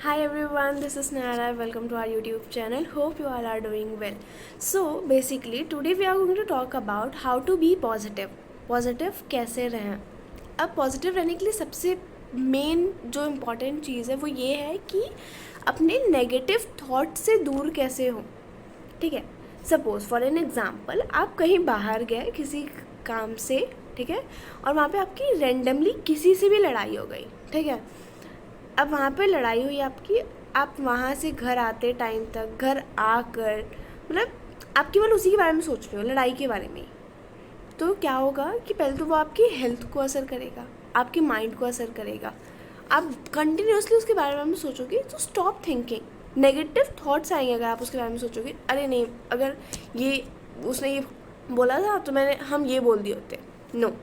Hi everyone, this is Nara. Welcome to our YouTube channel. Hope you all are doing well. So basically today we are going to talk about how to be positive. Positive कैसे रहें? अब positive रहने के लिए सबसे main जो important चीज़ है वो ये है कि अपने नेगेटिव थॉट से दूर कैसे हो. ठीक है. सपोज़ फॉर एन एग्ज़ाम्पल आप कहीं बाहर गए किसी काम से, ठीक है, और वहाँ पे आपकी रेंडमली किसी से भी लड़ाई हो गई. ठीक है. अब वहाँ पे लड़ाई हुई आपकी, आप वहाँ से घर आते टाइम तक घर आकर मतलब आप केवल उसी के बारे में सोच रहे हो, लड़ाई के बारे में. तो क्या होगा कि पहले तो वो आपकी हेल्थ को असर करेगा, आपके माइंड को असर करेगा. आप कंटिन्यूसली उसके बारे में सोचोगे तो स्टॉप थिंकिंग. नेगेटिव थॉट्स आएंगे अगर आप उसके बारे में सोचोगे. अरे नहीं, अगर ये उसने ये बोला था तो हम ये बोल दिए होते. No,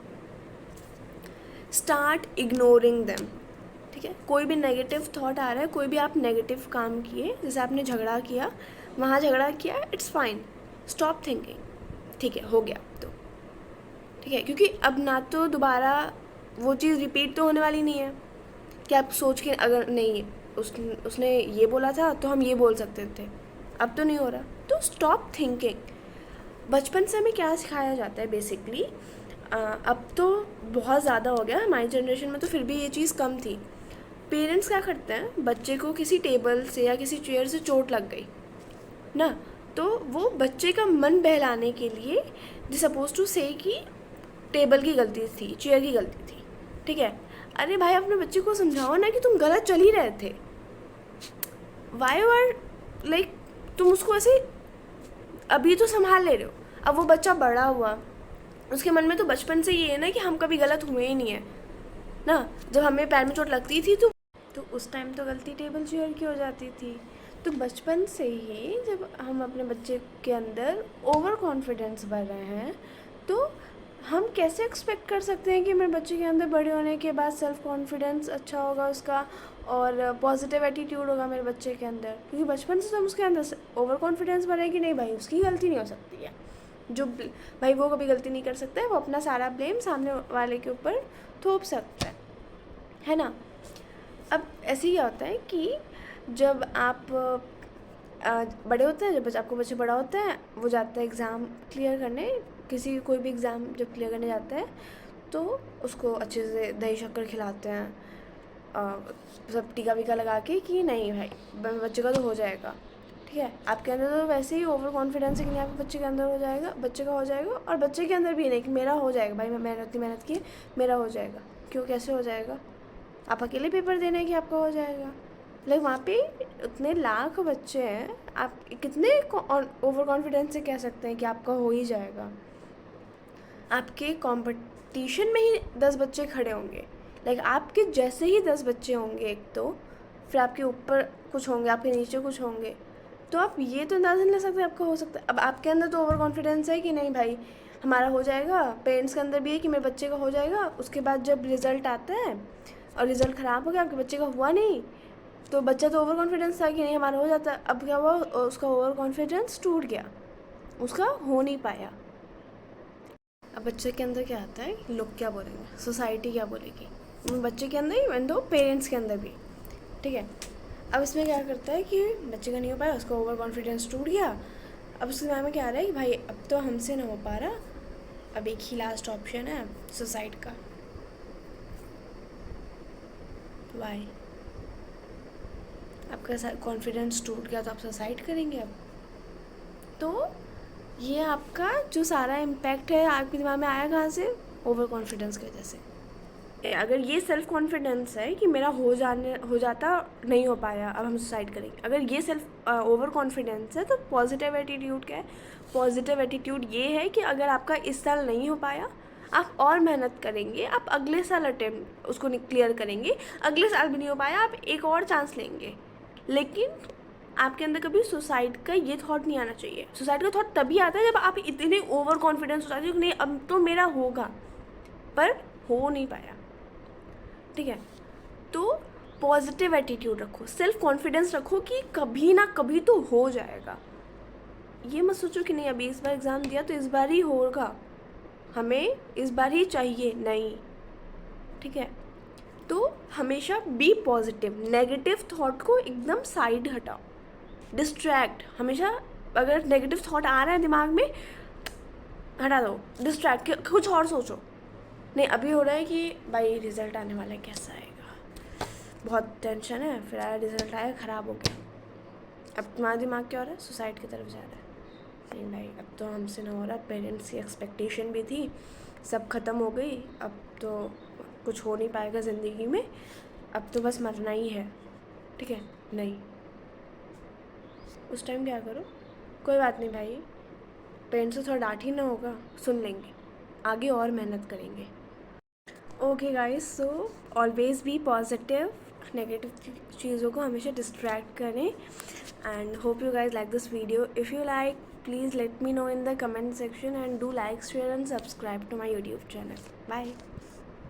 start ignoring them. ठीक है. कोई भी नेगेटिव थॉट आ रहा है, कोई भी आप नेगेटिव काम किए, जैसे आपने झगड़ा किया, वहाँ झगड़ा किया, इट्स फाइन, स्टॉप थिंकिंग. ठीक है, हो गया तो ठीक है. क्योंकि अब ना तो दोबारा वो चीज़ रिपीट तो होने वाली नहीं है कि आप सोच के अगर नहीं उसने ये बोला था तो हम ये बोल सकते थे, अब तो नहीं हो रहा. तो स्टॉप थिंकिंग. बचपन से हमें क्या सिखाया जाता है बेसिकली, अब तो बहुत ज़्यादा हो गया, हमारी जनरेशन में तो फिर भी ये चीज़ कम थी. पेरेंट्स क्या करते हैं, बच्चे को किसी टेबल से या किसी चेयर से चोट लग गई ना, तो वो बच्चे का मन बहलाने के लिए दे सपोज टू से कि टेबल की गलती थी, चेयर की गलती थी. ठीक है. अरे भाई, अपने बच्चे को समझाओ ना कि तुम गलत चल ही रहे थे. वाई आर लाइक तुम उसको ऐसे अभी तो संभाल ले रहे हो. अब वो बच्चा बड़ा हुआ, उसके मन में तो बचपन से ये है ना कि हम कभी गलत हुए ही नहीं है ना. जब हमें पैर में चोट लगती थी तो उस टाइम तो गलती टेबल चेयर की हो जाती थी. तो बचपन से ही जब हम अपने बच्चे के अंदर ओवर कॉन्फिडेंस भर रहे हैं, तो हम कैसे एक्सपेक्ट कर सकते हैं कि मेरे बच्चे के अंदर बड़े होने के बाद सेल्फ कॉन्फिडेंस अच्छा होगा उसका और पॉजिटिव एटीट्यूड होगा मेरे बच्चे के अंदर. क्योंकि बचपन से तो हम उसके अंदर ओवर कॉन्फिडेंस भरे कि नहीं भाई, उसकी गलती नहीं हो सकती है, जो भाई वो कभी गलती नहीं कर सकता है, वो अपना सारा ब्लेम सामने वाले के ऊपर थोप सकता है ना. अब ऐसे ही होता है कि जब आप बड़े होते हैं, जब आपको बच्चे बड़ा होता है, वो जाता है एग्ज़ाम क्लियर करने, कोई भी एग्ज़ाम जब क्लियर करने जाता है तो उसको अच्छे से दही शक्कर खिलाते हैं, सब टीका वीका लगा के कि नहीं भाई बच्चे का तो हो जाएगा. ठीक है. आपके अंदर तो वैसे ही ओवर कॉन्फिडेंस है कि नहीं आपके बच्चे के अंदर हो जाएगा, बच्चे का हो जाएगा, और बच्चे के अंदर भी नहीं कि मेरा हो जाएगा भाई, मैंने इतनी मेहनत की, मेरा हो जाएगा. क्यों, कैसे हो जाएगा? आप अकेले पेपर देने हैं कि आपका हो जाएगा? लाइक वहाँ पे उतने लाख बच्चे हैं, आप कितने ओवर कॉन्फिडेंस से कह सकते हैं कि आपका हो ही जाएगा? आपके कंपटीशन में ही 10 बच्चे खड़े होंगे, लाइक आपके जैसे ही 10 बच्चे होंगे एक, तो फिर आपके ऊपर कुछ होंगे, आपके नीचे कुछ होंगे, तो आप ये तो अंदाज़ा नहीं ले सकते आपका हो सकता है. अब आपके अंदर तो ओवर कॉन्फिडेंस है कि नहीं भाई हमारा हो जाएगा, पेरेंट्स के अंदर भी है कि मेरे बच्चे का हो जाएगा. उसके बाद जब रिज़ल्ट आता है और रिज़ल्ट ख़राब हो गया, आपके बच्चे का हुआ नहीं, तो बच्चा तो ओवर कॉन्फिडेंस था कि नहीं हमारा हो जाता. अब क्या हुआ, उसका ओवर कॉन्फिडेंस टूट गया, उसका हो नहीं पाया. अब बच्चे के अंदर क्या आता है, लोग क्या बोलेंगे, सोसाइटी क्या बोलेगी, बच्चे के अंदर ही एंड दो पेरेंट्स के अंदर भी. ठीक है. अब इसमें क्या करता है कि बच्चे का नहीं हो पाया, उसका ओवर कॉन्फिडेंस टूट गया. अब उसके दिमाग में क्या आ रहा है कि भाई अब तो हमसे ना हो पा रहा, अब एक ही लास्ट ऑप्शन है सुसाइड का. वाई? आपका कॉन्फिडेंस टूट गया तो आप सुसाइड करेंगे अब? तो ये आपका जो सारा इम्पैक्ट है आपके दिमाग में आया कहाँ से? ओवर कॉन्फिडेंस की वजह से. अगर ये सेल्फ कॉन्फिडेंस है कि मेरा हो जाता, नहीं हो पाया, अब हम सुसाइड करेंगे, अगर ये सेल्फ ओवर कॉन्फिडेंस है, तो पॉजिटिव एटीट्यूड क्या है? पॉजिटिव एटीट्यूड ये है कि अगर आपका इस साल नहीं हो पाया, आप और मेहनत करेंगे, आप अगले साल अटेम्प्ट उसको क्लियर करेंगे, अगले साल भी नहीं हो पाया, आप एक और चांस लेंगे. लेकिन आपके अंदर कभी सुसाइड का ये थॉट नहीं आना चाहिए. सुसाइड का थॉट तभी आता है जब आप इतने ओवर कॉन्फिडेंस हो जाते हो कि नहीं अब तो मेरा होगा, पर हो नहीं पाया. ठीक है. तो पॉजिटिव एटीट्यूड रखो, सेल्फ कॉन्फिडेंस रखो कि कभी ना कभी तो हो जाएगा. ये मत सोचो कि नहीं अभी इस बार एग्ज़ाम दिया तो इस बार ही होगा, हमें इस बार ही चाहिए, नहीं. ठीक है. तो हमेशा बी पॉजिटिव, नेगेटिव थॉट को एकदम साइड हटाओ, डिस्ट्रैक्ट हमेशा, अगर नेगेटिव थॉट आ रहा है दिमाग में हटा दो, डिस्ट्रैक्ट, कुछ और सोचो। नहीं अभी हो रहा है कि भाई रिज़ल्ट आने वाला है, कैसा आएगा, बहुत टेंशन है, फिर आया रिज़ल्ट आया ख़राब हो गया, अब तुम्हारा दिमाग क्या हो रहा है, सुसाइड की तरफ जा रहा है। नहीं भाई अब तो हमसे ना हो रहा, पेरेंट्स की एक्सपेक्टेशन भी थी, सब ख़त्म हो गई, अब तो कुछ हो नहीं पाएगा ज़िंदगी में, अब तो बस मरना ही है, ठीक है। नहीं, उस टाइम क्या करो, कोई बात नहीं भाई, पेरेंट्स से थोड़ा डांट ही ना होगा, सुन लेंगे, आगे और मेहनत करेंगे। Okay guys, so always be positive, negative चीज़ों को हमेशा डिस्ट्रैक्ट करें। And hope you guys like this video. If you like, please let me know in the comment section and do like, share and subscribe to my YouTube channel. Bye.